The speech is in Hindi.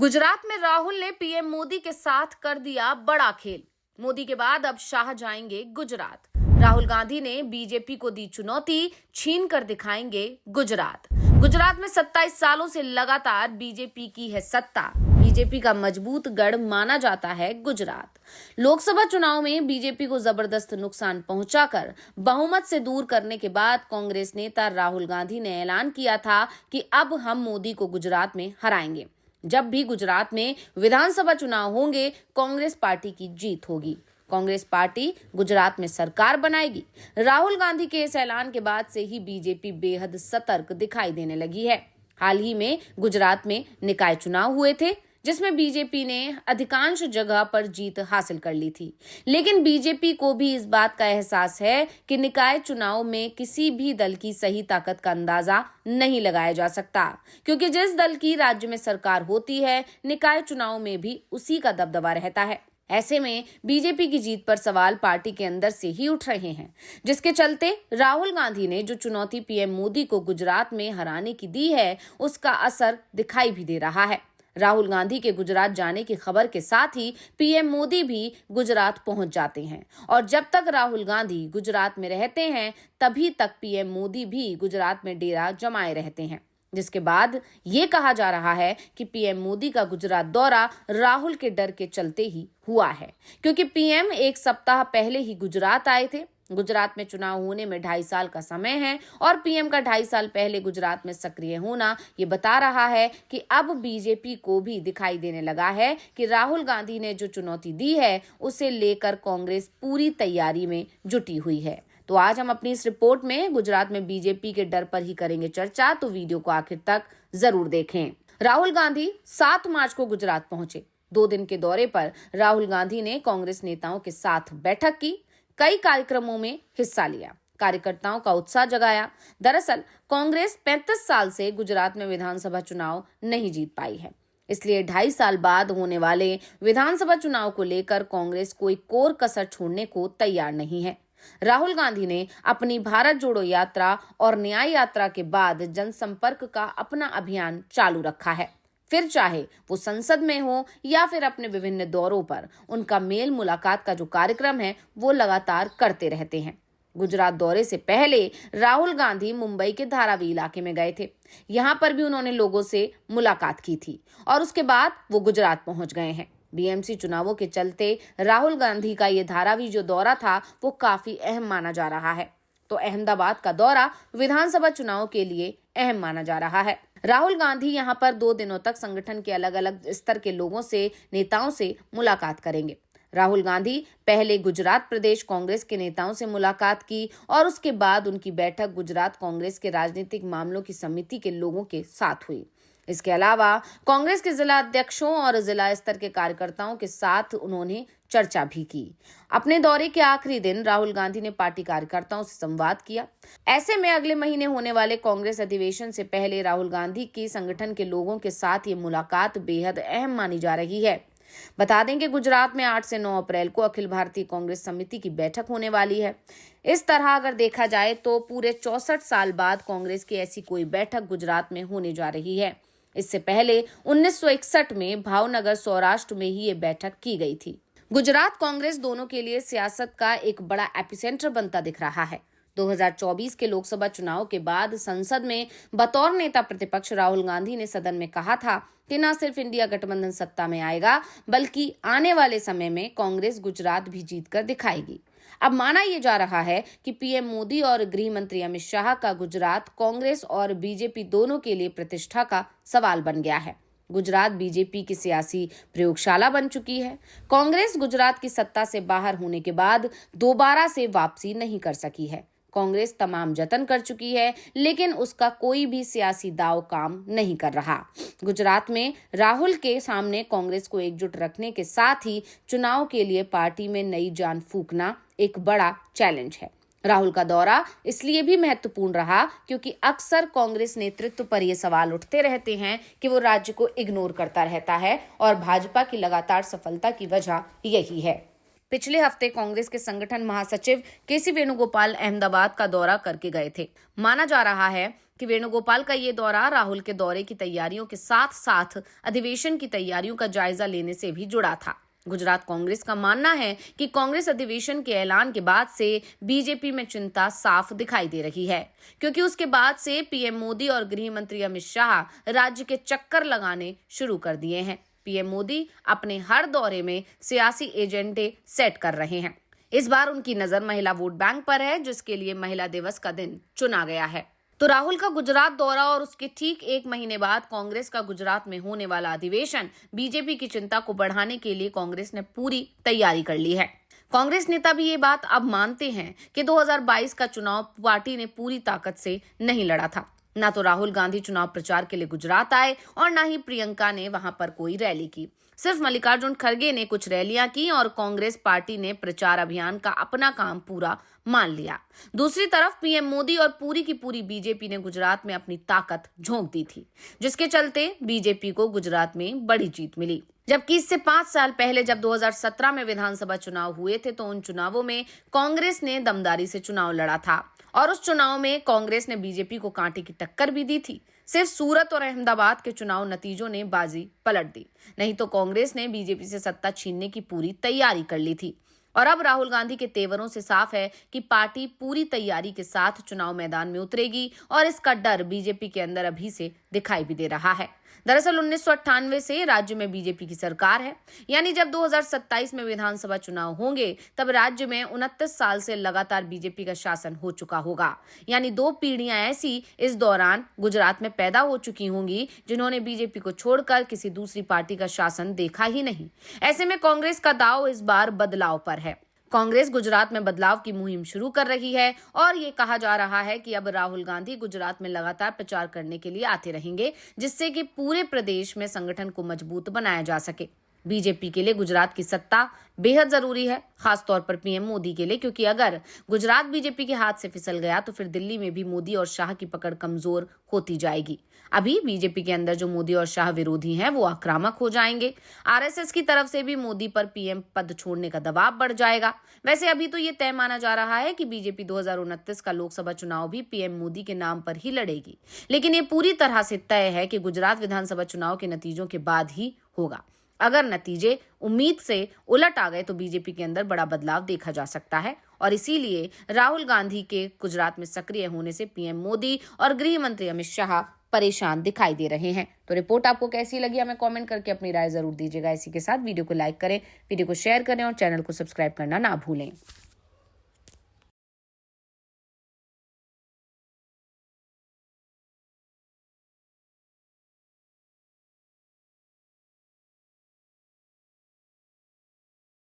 गुजरात में राहुल ने पीएम मोदी के साथ कर दिया बड़ा खेल। मोदी के बाद अब शाह जाएंगे गुजरात। राहुल गांधी ने बीजेपी को दी चुनौती, छीन कर दिखाएंगे गुजरात। गुजरात में 27 सालों से लगातार बीजेपी की है सत्ता। बीजेपी का मजबूत गढ़ माना जाता है गुजरात। लोकसभा चुनाव में बीजेपी को जबरदस्त नुकसान पहुंचाकर बहुमत से दूर करने के बाद कांग्रेस नेता राहुल गांधी ने ऐलान किया था कि अब हम मोदी को गुजरात में हराएंगे। जब भी गुजरात में विधानसभा चुनाव होंगे, कांग्रेस पार्टी की जीत होगी। कांग्रेस पार्टी गुजरात में सरकार बनाएगी। राहुल गांधी के इस ऐलान के बाद से ही बीजेपी बेहद सतर्क दिखाई देने लगी है। हाल ही में गुजरात में निकाय चुनाव हुए थे, जिसमें बीजेपी ने अधिकांश जगह पर जीत हासिल कर ली थी। लेकिन बीजेपी को भी इस बात का एहसास है कि निकाय चुनाव में किसी भी दल की सही ताकत का अंदाजा नहीं लगाया जा सकता, क्योंकि जिस दल की राज्य में सरकार होती है, निकाय चुनाव में भी उसी का दबदबा रहता है। ऐसे में बीजेपी की जीत पर सवाल पार्टी के अंदर से ही उठ रहे हैं, जिसके चलते राहुल गांधी ने जो चुनौती पीएम मोदी को गुजरात में हराने की दी है, उसका असर दिखाई भी दे रहा है। राहुल गांधी के गुजरात जाने की खबर के साथ ही पीएम मोदी भी गुजरात पहुंच जाते हैं, और जब तक राहुल गांधी गुजरात में रहते हैं, तभी तक पीएम मोदी भी गुजरात में डेरा जमाए रहते हैं। जिसके बाद ये कहा जा रहा है कि पीएम मोदी का गुजरात दौरा राहुल के डर के चलते ही हुआ है, क्योंकि पीएम एक सप्ताह पहले ही गुजरात आए थे। गुजरात में चुनाव होने में 2.5 साल का समय है, और पीएम का 2.5 साल पहले गुजरात में सक्रिय होना ये बता रहा है कि अब बीजेपी को भी दिखाई देने लगा है कि राहुल गांधी ने जो चुनौती दी है, उसे लेकर कांग्रेस पूरी तैयारी में जुटी हुई है। तो आज हम अपनी इस रिपोर्ट में गुजरात में बीजेपी के डर पर ही करेंगे चर्चा, तो वीडियो को आखिर तक जरूर देखें। राहुल गांधी 7 मार्च को गुजरात पहुंचे। 2 दिन के दौरे पर राहुल गांधी ने कांग्रेस नेताओं के साथ बैठक की, कई कार्यक्रमों में हिस्सा लिया, कार्यकर्ताओं का उत्साह जगाया। दरअसल कांग्रेस 35 साल से गुजरात में विधानसभा चुनाव नहीं जीत पाई है, इसलिए 2.5 साल बाद होने वाले विधानसभा चुनाव को लेकर कांग्रेस कोई कोर कसर छोड़ने को तैयार नहीं है। राहुल गांधी ने अपनी भारत जोड़ो यात्रा और न्याय यात्रा के बाद जनसंपर्क का अपना अभियान चालू रखा है। फिर चाहे वो संसद में हो या फिर अपने विभिन्न दौरों पर, उनका मेल मुलाकात का जो कार्यक्रम है, वो लगातार करते रहते हैं। गुजरात दौरे से पहले राहुल गांधी मुंबई के धारावी इलाके में गए थे। यहाँ पर भी उन्होंने लोगों से मुलाकात की थी, और उसके बाद वो गुजरात पहुंच गए हैं। बीएमसी चुनावों के चलते राहुल गांधी का ये धारावी जो दौरा था, वो काफी अहम माना जा रहा है। तो अहमदाबाद का दौरा विधानसभा चुनाव के लिए अहम माना जा रहा है। राहुल गांधी यहाँ पर 2 दिनों तक संगठन के अलग अलग स्तर के लोगों से, नेताओं से मुलाकात करेंगे। राहुल गांधी पहले गुजरात प्रदेश कांग्रेस के नेताओं से मुलाकात की, और उसके बाद उनकी बैठक गुजरात कांग्रेस के राजनीतिक मामलों की समिति के लोगों के साथ हुई। इसके अलावा कांग्रेस के जिला अध्यक्षों और जिला स्तर के कार्यकर्ताओं के साथ उन्होंने चर्चा भी की। अपने दौरे के आखिरी दिन राहुल गांधी ने पार्टी कार्यकर्ताओं से संवाद किया। ऐसे में अगले महीने होने वाले कांग्रेस अधिवेशन से पहले राहुल गांधी की संगठन के लोगों के साथ ये मुलाकात बेहद अहम मानी जा रही है। बता दें कि गुजरात में 8 से 9 अप्रैल को अखिल भारतीय कांग्रेस समिति की बैठक होने वाली है। इस तरह अगर देखा जाए तो पूरे 64 साल बाद कांग्रेस की ऐसी कोई बैठक गुजरात में होने जा रही है। इससे पहले 1961 में भावनगर, सौराष्ट्र में ही ये बैठक की गई थी। गुजरात कांग्रेस दोनों के लिए सियासत का एक बड़ा एपिसेंटर बनता दिख रहा है। 2024 के लोकसभा चुनाव के बाद संसद में बतौर नेता प्रतिपक्ष राहुल गांधी ने सदन में कहा था कि न सिर्फ इंडिया गठबंधन सत्ता में आएगा, बल्कि आने वाले समय में कांग्रेस गुजरात भी जीतकर दिखाएगी। अब माना यह जा रहा है कि पीएम मोदी और गृह मंत्री अमित शाह का गुजरात कांग्रेस और बीजेपी दोनों के लिए प्रतिष्ठा का सवाल बन गया है। गुजरात बीजेपी की सियासी प्रयोगशाला बन चुकी है। कांग्रेस गुजरात की सत्ता से बाहर होने के बाद दोबारा से वापसी नहीं कर सकी है। कांग्रेस तमाम जतन कर चुकी है, लेकिन उसका कोई भी सियासी दांव काम नहीं कर रहा। गुजरात में राहुल के सामने कांग्रेस को एकजुट रखने के साथ ही चुनाव के लिए पार्टी में नई जान फूंकना एक बड़ा चैलेंज है। राहुल का दौरा इसलिए भी महत्वपूर्ण रहा क्योंकि अक्सर कांग्रेस नेतृत्व पर ये सवाल उठते रहते हैं कि वो राज्य को इग्नोर करता रहता है, और भाजपा की लगातार सफलता की वजह यही है। पिछले हफ्ते कांग्रेस के संगठन महासचिव केसी वेणुगोपाल अहमदाबाद का दौरा करके गए थे। माना जा रहा है कि वेणुगोपाल का ये दौरा राहुल के दौरे की तैयारियों के साथ साथ अधिवेशन की तैयारियों का जायजा लेने से भी जुड़ा था। गुजरात कांग्रेस का मानना है कि कांग्रेस अधिवेशन के ऐलान के बाद से बीजेपी में चिंता साफ दिखाई दे रही है, क्योंकि उसके बाद से पीएम मोदी और गृह मंत्री अमित शाह राज्य के चक्कर लगाने शुरू कर दिए हैं। पीएम मोदी अपने हर दौरे में सियासी एजेंडे सेट कर रहे हैं। इस बार उनकी नजर महिला वोट बैंक पर है, जिसके लिए महिला दिवस का दिन चुना गया है। तो राहुल का गुजरात दौरा और उसके ठीक एक महीने बाद कांग्रेस का गुजरात में होने वाला अधिवेशन बीजेपी की चिंता को बढ़ाने के लिए कांग्रेस ने पूरी तैयारी कर ली है। कांग्रेस नेता भी ये बात अब मानते हैं कि 2022 का चुनाव पार्टी ने पूरी ताकत से नहीं लड़ा था। ना तो राहुल गांधी चुनाव प्रचार के लिए गुजरात आए और ना ही प्रियंका ने वहां पर कोई रैली की। सिर्फ मल्लिकार्जुन खड़गे ने कुछ रैलियां की और कांग्रेस पार्टी ने प्रचार अभियान का अपना काम पूरा मान लिया। दूसरी तरफ पीएम मोदी और पूरी की पूरी बीजेपी ने गुजरात में अपनी ताकत झोंक दी थी, जिसके चलते बीजेपी को गुजरात में बड़ी जीत मिली। जबकि इससे 5 साल पहले जब 2017 में विधानसभा चुनाव हुए थे तो उन चुनावों में कांग्रेस ने दमदारी से चुनाव लड़ा था और उस चुनाव में कांग्रेस ने बीजेपी को कांटे की टक्कर भी दी थी। सिर्फ सूरत और अहमदाबाद के चुनाव नतीजों ने बाजी पलट दी, नहीं तो कांग्रेस ने बीजेपी से सत्ता छीनने की पूरी तैयारी कर ली थी। और अब राहुल गांधी के तेवरों से साफ है कि पार्टी पूरी तैयारी के साथ चुनाव मैदान में उतरेगी और इसका डर बीजेपी के अंदर अभी से दिखाई भी दे रहा है। दरअसल 1998 से राज्य में बीजेपी की सरकार है, यानी जब 2027 में विधानसभा चुनाव होंगे तब राज्य में 29 साल से लगातार बीजेपी का शासन हो चुका होगा। यानी 2 पीढ़ियां ऐसी इस दौरान गुजरात में पैदा हो चुकी होंगी जिन्होंने बीजेपी को छोड़कर किसी दूसरी पार्टी का शासन देखा ही नहीं। ऐसे में कांग्रेस का दांव इस बार बदलाव पर है। कांग्रेस गुजरात में बदलाव की मुहिम शुरू कर रही है और ये कहा जा रहा है कि अब राहुल गांधी गुजरात में लगातार प्रचार करने के लिए आते रहेंगे, जिससे कि पूरे प्रदेश में संगठन को मजबूत बनाया जा सके। बीजेपी के लिए गुजरात की सत्ता बेहद जरूरी है, खासतौर पर पीएम मोदी के लिए, क्योंकि अगर गुजरात बीजेपी के हाथ से फिसल गया तो फिर दिल्ली में भी मोदी और शाह की पकड़ कमजोर होती जाएगी। अभी बीजेपी के अंदर जो मोदी और शाह विरोधी हैं वो आक्रामक हो जाएंगे। आरएसएस की तरफ से भी मोदी पर पीएम पद छोड़ने का दबाव बढ़ जाएगा। वैसे अभी तो ये तय माना जा रहा है कि बीजेपी 2029 का लोकसभा चुनाव भी पीएम मोदी के नाम पर ही लड़ेगी, लेकिन ये पूरी तरह से तय है कि गुजरात विधानसभा चुनाव के नतीजों के बाद ही होगा। अगर नतीजे उम्मीद से उलट आ गए तो बीजेपी के अंदर बड़ा बदलाव देखा जा सकता है और इसीलिए राहुल गांधी के गुजरात में सक्रिय होने से पीएम मोदी और गृह मंत्री अमित शाह परेशान दिखाई दे रहे हैं। तो रिपोर्ट आपको कैसी लगी हमें कमेंट करके अपनी राय जरूर दीजिएगा। इसी के साथ वीडियो को लाइक करें, वीडियो को शेयर करें और चैनल को सब्सक्राइब करना ना भूलें।